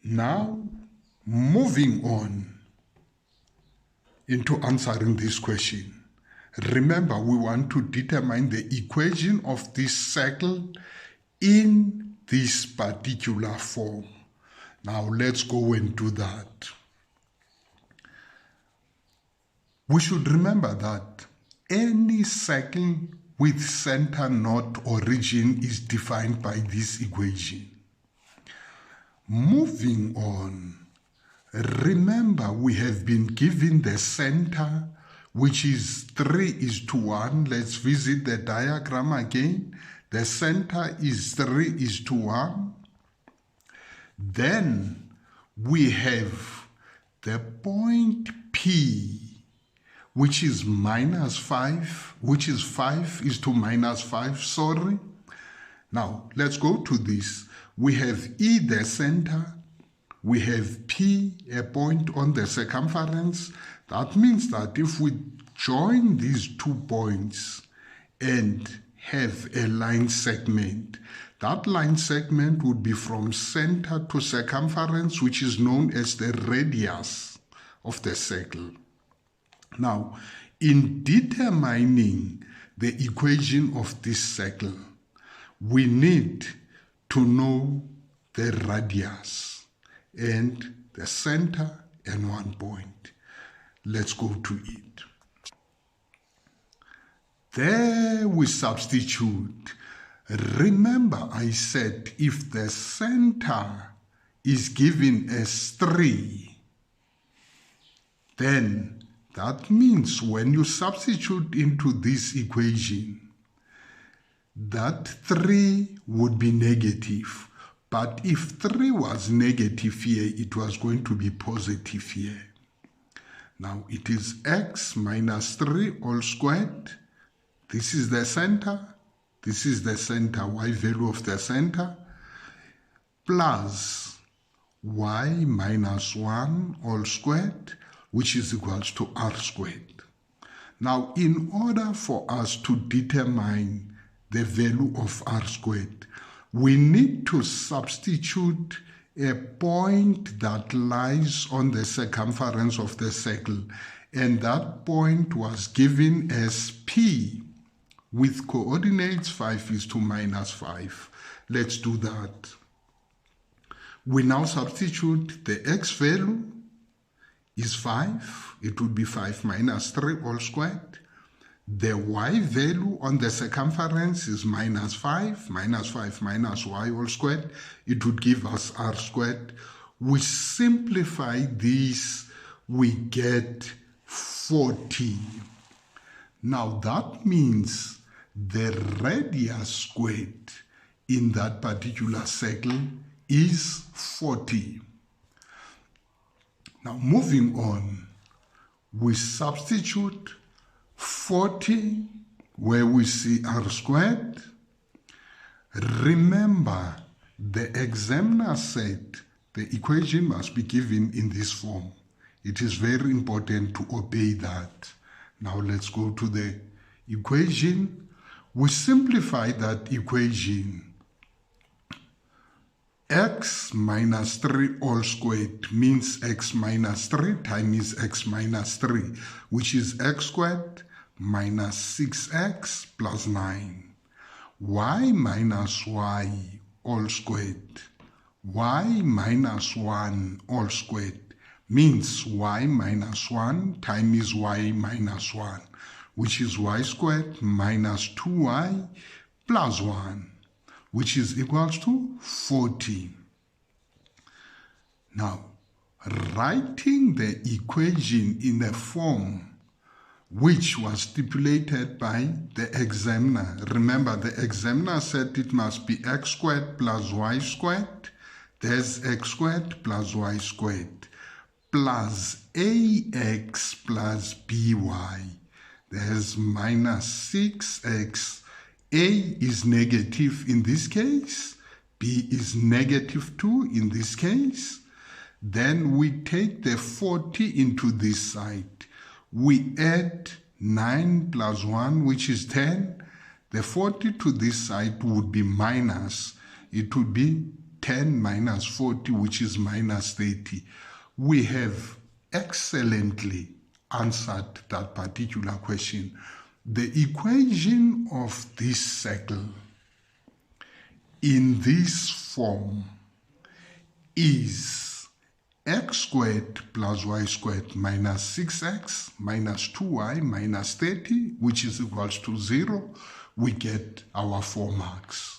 Now, moving on into answering this question. Remember, we want to determine the equation of this circle in this particular form. Now, let's go and do that. We should remember that any circle with center not origin is defined by this equation. Moving on, remember we have been given the center, which is 3:1. Let's visit the diagram again. The center is 3:1. Then we have the point P, which is -5, which is 5:-5, sorry. Now, let's go to this. We have E, the center. We have P, a point on the circumference. That means that if we join these 2 points and have a line segment, that line segment would be from center to circumference, which is known as the radius of the circle. Now, in determining the equation of this circle, we need to know the radius and the center and 1 point. Let's go to it. There we substitute. Remember, I said if the center is given as 3, then that means when you substitute into this equation, that 3 would be negative. But if 3 was negative here, it was going to be positive here. Now it is x minus 3 all squared. This is the center. This is the center, y value of the center, plus y minus 1 all squared, which is equals to r squared. Now, in order for us to determine the value of r squared, we need to substitute a point that lies on the circumference of the circle, and that point was given as P with coordinates 5:-5. Let's do that. We now substitute the x value is 5. It would be 5 minus 3 all squared. The y value on the circumference is -5. -5 minus y all squared. It would give us r squared. We simplify this, we get 40. Now that means the radius squared in that particular circle is 40. Now moving on, we substitute 40 where we see r squared. Remember, the examiner said the equation must be given in this form. It is very important to obey that. Now let's go to the equation. We simplify that equation. X minus 3 all squared means x minus 3 times x minus 3, which is x squared minus 6x plus 9. Y minus y all squared. Y minus 1 all squared means y minus 1 times y minus 1, which is y squared minus 2y plus 1, which is equals to 40. Now, writing the equation in a form which was stipulated by the examiner. Remember, the examiner said it must be x squared plus y squared. There's x squared plus y squared plus ax plus by. There's minus 6x. A is negative in this case. B is -2 in this case. Then we take the 40 into this side. We add 9 plus 1, which is 10. The 40 to this side would be minus. It would be 10 minus 40, which is minus 30. We have excellently answered that particular question. The equation of this circle in this form is x squared plus y squared minus 6x minus 2y minus 30, which is equals to 0. We get our 4 marks.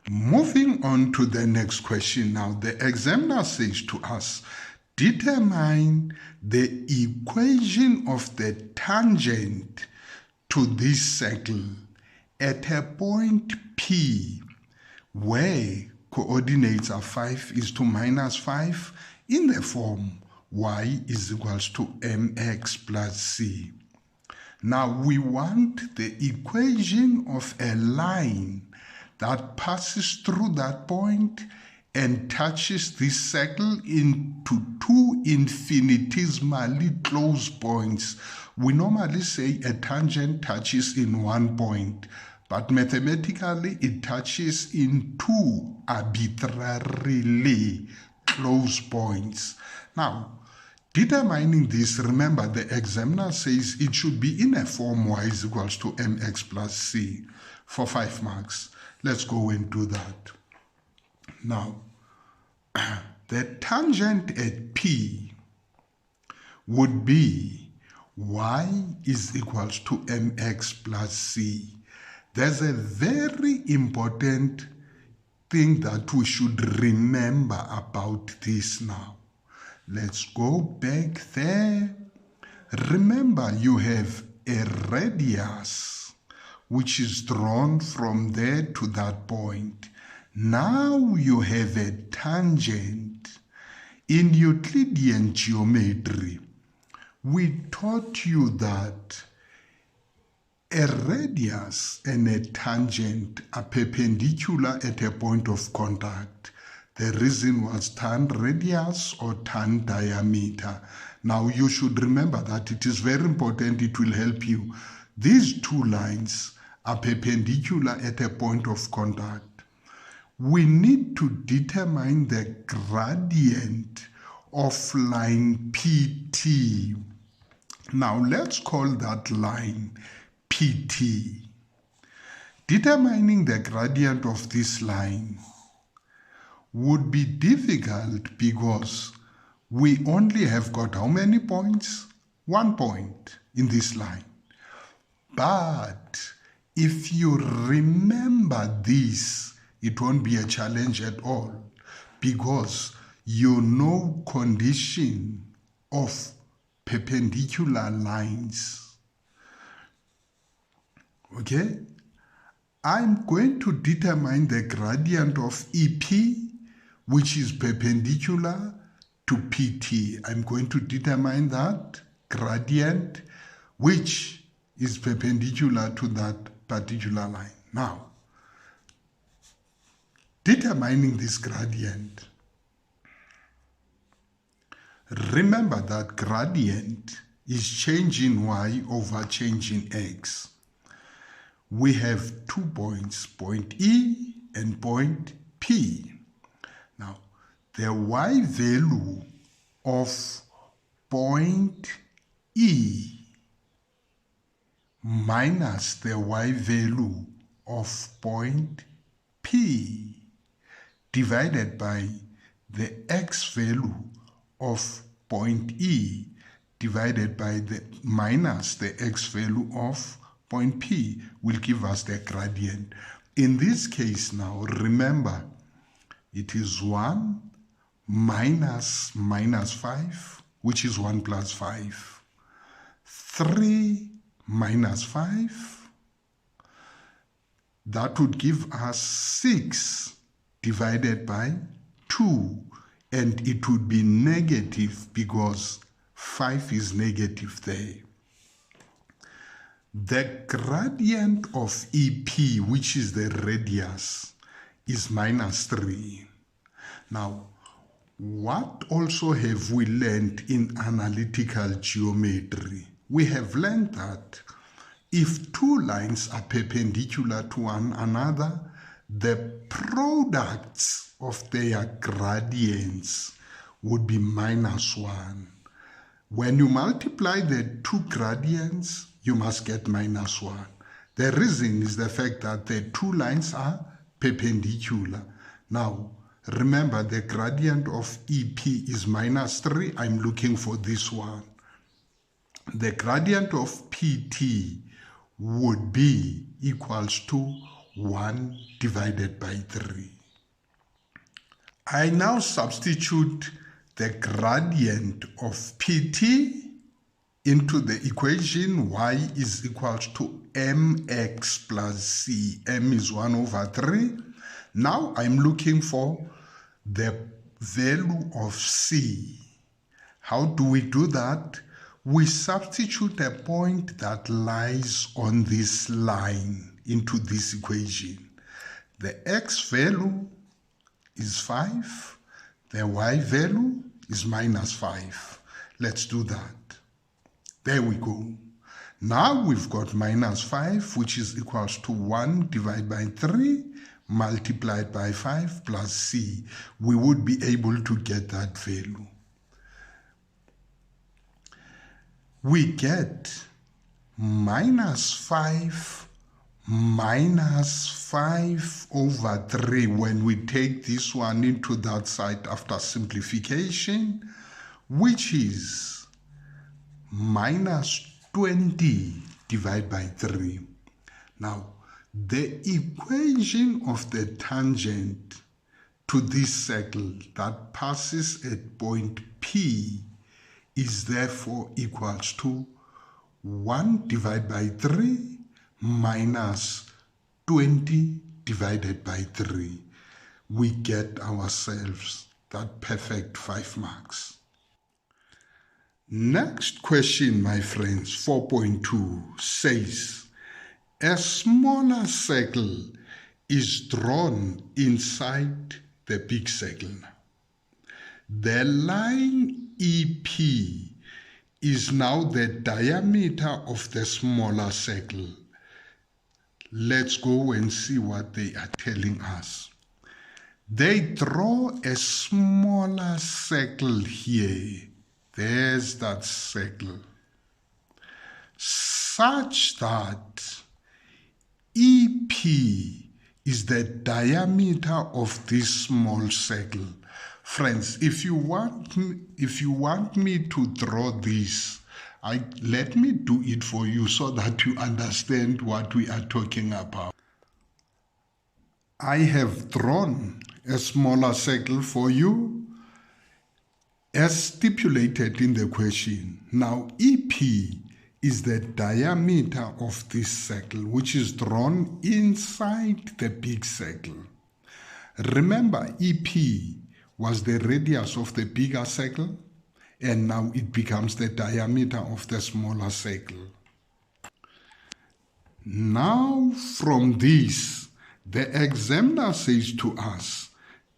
Moving on to the next question now, the examiner says to us, determine the equation of the tangent to this circle at a point P where coordinates are 5 is to minus 5 in the form y is equals to mx plus c. Now we want the equation of a line that passes through that point and touches this circle into two infinitesimally close points. We normally say a tangent touches in one point, but mathematically it touches in two arbitrarily close points. Now, determining this, remember the examiner says it should be in a form y is equals to mx plus c for 5 marks. Let's go and do that. Now, the tangent at P would be y is equals to mx plus c. There's a very important thing that we should remember about this now. Let's go back there. Remember, you have a radius which is drawn from there to that point. Now you have a tangent. In Euclidean geometry, we taught you that a radius and a tangent are perpendicular at a point of contact. The reason was tan radius or tan diameter. Now you should remember that it is very important, it will help you. These two lines are perpendicular at a point of contact. We need to determine the gradient of line PT. Now let's call that line PT. Determining the gradient of this line would be difficult because we only have got how many points? 1 point in this line. But if you remember this, it won't be a challenge at all because you know condition of perpendicular lines. Okay? I'm going to determine the gradient of EP, which is perpendicular to PT. I'm going to determine that gradient, which is perpendicular to that particular line. Now, determining this gradient, remember that gradient is change in y over change in x. We have 2 points, point E and point P. Now, the y value of point E minus the y value of point P divided by the x value of point E divided by the minus the x value of point P will give us the gradient. In this case now, remember, it is 1 minus 5, which is 1 plus 5. 3 minus 5, that would give us 6 divided by 2, and it would be negative because 5 is negative there. The gradient of EP, which is the radius, is minus 3. Now, what also have we learned in analytical geometry? We have learned that if two lines are perpendicular to one another, the products of their gradients would be -1. When you multiply the two gradients, you must get -1. The reason is the fact that the two lines are perpendicular. Now, remember the gradient of EP is -3. I'm looking for this one. The gradient of PT would be equals to 1 divided by 3. I now substitute the gradient of PT into the equation. Y is equals to mx plus c. M is 1/3. Now I'm looking for the value of c. How do we do that? We substitute a point that lies on this line into this equation. The x value is 5. The y value is -5. Let's do that. There we go. Now we've got -5, which is equals to 1 divided by 3 multiplied by 5 plus c. We would be able to get that value. We get -5 minus 5/3 when we take this one into that side after simplification, which is -20 divided by 3. Now, the equation of the tangent to this circle that passes at point P is therefore equals to 1 divided by 3 minus 20 divided by 3. We get ourselves that perfect 5 marks. Next question, my friends, 4.2 says, a smaller circle is drawn inside the big circle. The line EP is now the diameter of the smaller circle. Let's go and see what they are telling us. They draw a smaller circle here. There's that circle. Such that EP is the diameter of this small circle. Friends, if you want me to draw this, let me do it for you so that you understand what we are talking about. I have drawn a smaller circle for you as stipulated in the question. Now, EP is the diameter of this circle, which is drawn inside the big circle. Remember, EP was the radius of the bigger circle, and now it becomes the diameter of the smaller circle. Now, from this, the examiner says to us,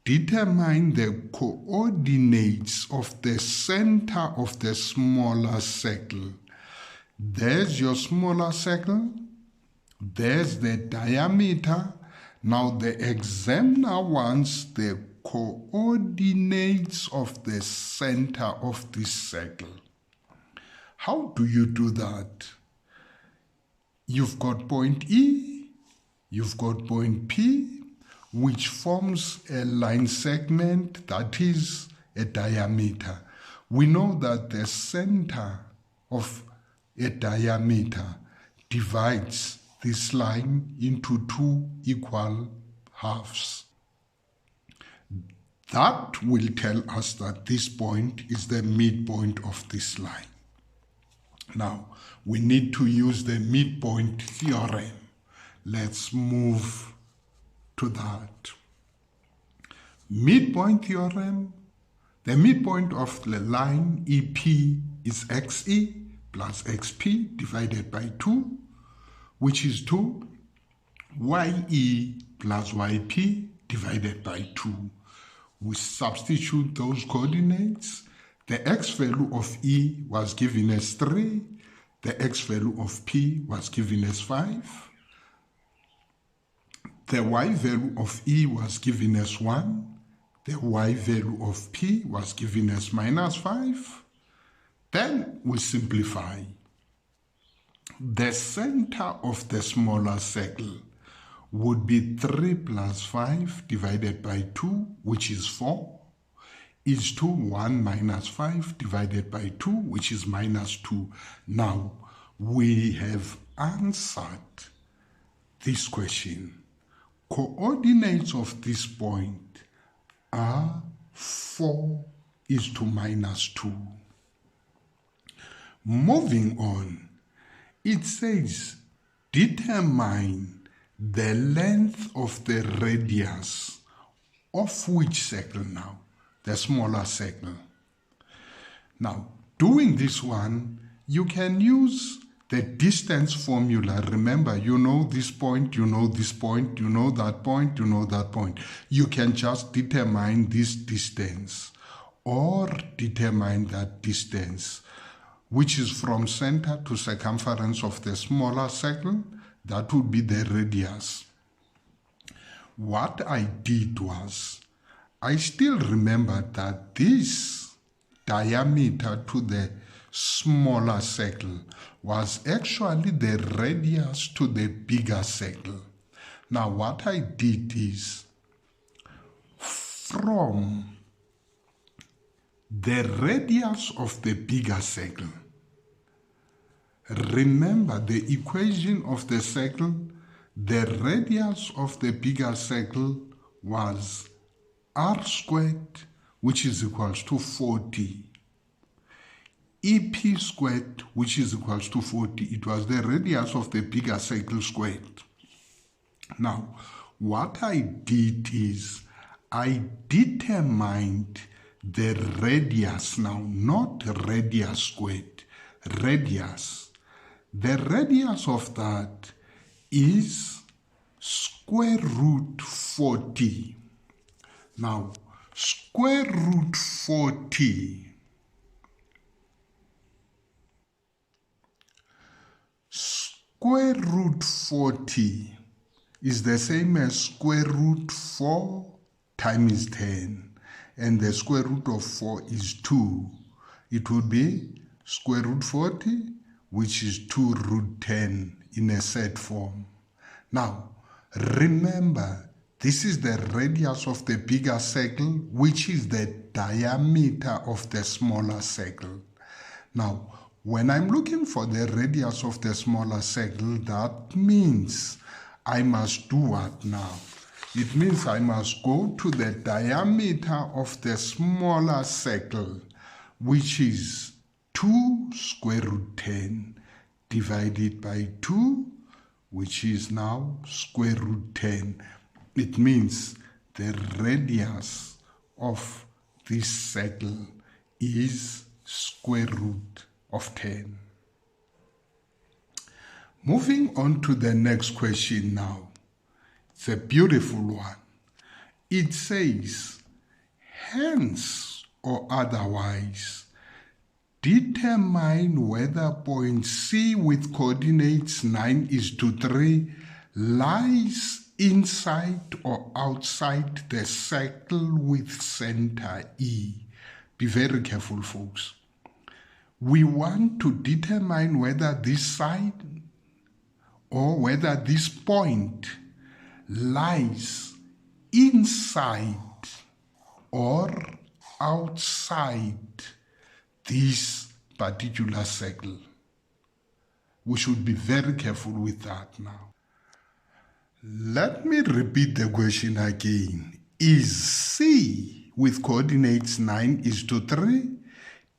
determine the coordinates of the center of the smaller circle. There's your smaller circle. There's the diameter. Now the examiner wants the coordinates of the center of this circle. How do you do that? You've got point E, you've got point P, which forms a line segment that is a diameter. We know that the center of a diameter divides this line into 2 equal halves. That will tell us that this point is the midpoint of this line. Now, we need to use the midpoint theorem. Let's move to that. Midpoint theorem, the midpoint of the line EP is XE plus XP divided by 2, which is 2, YE plus YP divided by 2. We substitute those coordinates. The x value of E was given as 3. The x value of P was given as 5. The y value of E was given as 1. The y value of P was given as -5. Then we simplify. The center of the smaller circle would be 3 plus 5 divided by 2, which is 4, is to 1 minus 5 divided by 2, which is -2. Now, we have answered this question. Coordinates of this point are 4 is to -2. Moving on, it says determine the length of the radius of which circle now? The smaller circle. Now, doing this one, you can use the distance formula. Remember, you know this point, you know this point, you know that point, you know that point. You can just determine this distance or determine that distance, which is from center to circumference of the smaller circle. That would be the radius. What I did was, I still remember that this diameter to the smaller circle was actually the radius to the bigger circle. Now what I did is, from the radius of the bigger circle, remember the equation of the circle, the radius of the bigger circle was r squared, which is equals to 40. EP squared, which is equals to 40. It was the radius of the bigger circle squared. Now, what I did is, I determined the radius now, not radius squared, radius. The radius of that is square root 40. Now, square root 40 is the same as square root 4 times 10. And the square root of 4 is 2. It would be square root 40, which is 2 root 10 in a set form. Now, remember, this is the radius of the bigger circle, which is the diameter of the smaller circle. Now, when I'm looking for the radius of the smaller circle, that means I must do what now? It means I must go to the diameter of the smaller circle, which is 2 square root 10 divided by 2, which is now square root 10. It means the radius of this circle is square root of 10. Moving on to the next question now. It's a beautiful one. It says, hence or otherwise, determine whether point C with coordinates 9:3 lies inside or outside the circle with center E. Be very careful, folks. We want to determine whether this side or whether this point lies inside or outside this particular circle. We should be very careful with that now. Let me repeat the question again. Is C with coordinates 9:3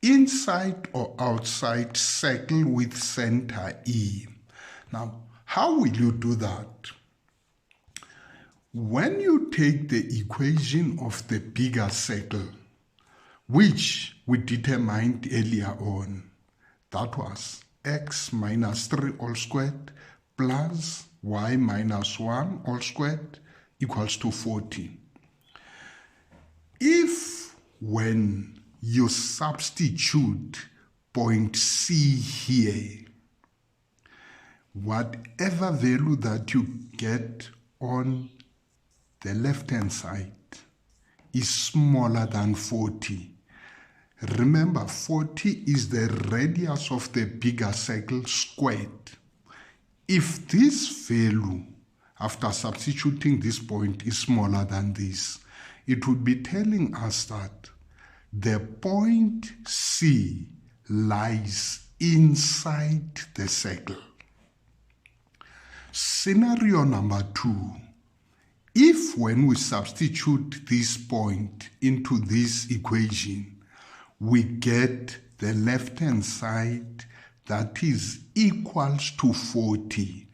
inside or outside circle with center E? Now, how will you do that? When you take the equation of the bigger circle, which we determined earlier on, that was x minus 3 all squared plus y minus 1 all squared equals to 40. If when you substitute point C here, whatever value that you get on the left-hand side is smaller than 40. Remember, 40 is the radius of the bigger circle squared. If this value, after substituting this point, is smaller than this, it would be telling us that the point C lies inside the circle. Scenario number 2. If when we substitute this point into this equation, we get the left-hand side that is equals to 40,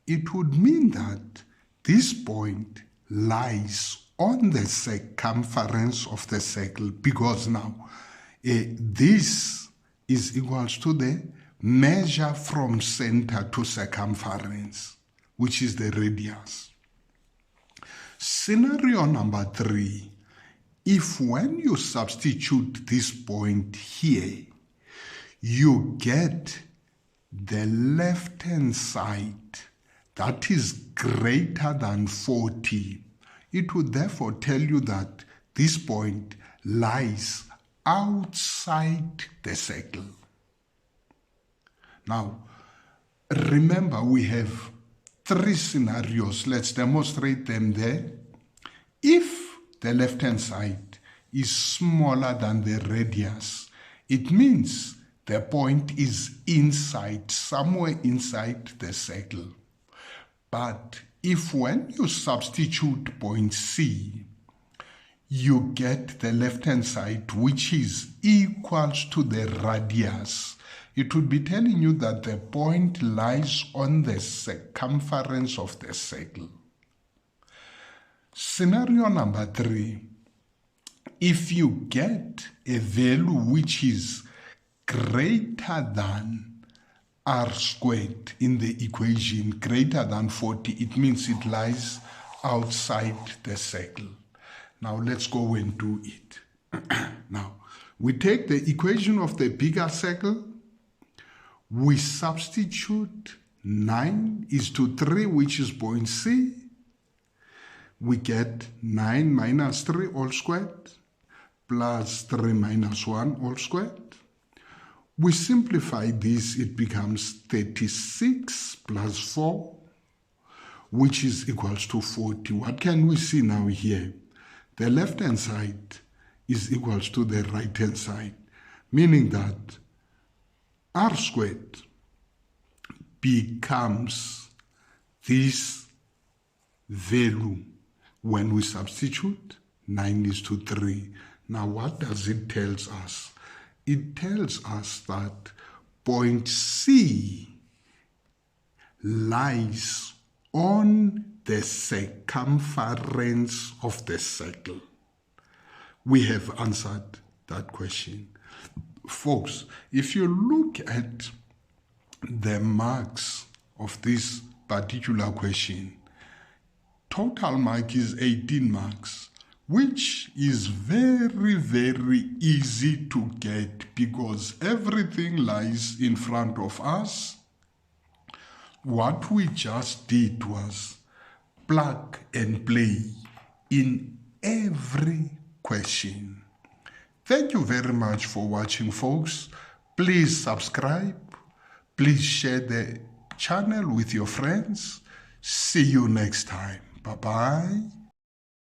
it would mean that this point lies on the circumference of the circle, because now this is equals to the measure from center to circumference, which is the radius. Scenario number 3, if when you substitute this point here, you get the left-hand side that is greater than 40, it would therefore tell you that this point lies outside the circle. Now, remember we have 3 scenarios. Let's demonstrate them there. If the left-hand side is smaller than the radius, it means the point is inside, somewhere inside the circle. But if when you substitute point C, you get the left-hand side which is equals to the radius, it would be telling you that the point lies on the circumference of the circle. Scenario number 3, if you get a value which is greater than r squared in the equation, greater than 40, it means it lies outside the circle. Now let's go and do it. Now, we take the equation of the bigger circle, we substitute 9 is to 3, which is point C. We get 9 minus 3 all squared, plus 3 minus 1 all squared. We simplify this, it becomes 36 plus 4, which is equals to 40. What can we see now here? The left-hand side is equals to the right-hand side, meaning that r squared becomes this value when we substitute 9 is to 3. Now what does it tell us? It tells us that point C lies on the circumference of the circle. We have answered that question. Folks, if you look at the marks of this particular question, total mark is 18 marks, which is very, very easy to get because everything lies in front of us. What we just did was plug and play in every question. Thank you very much for watching, folks. Please subscribe. Please share the channel with your friends. See you next time. Bye-bye.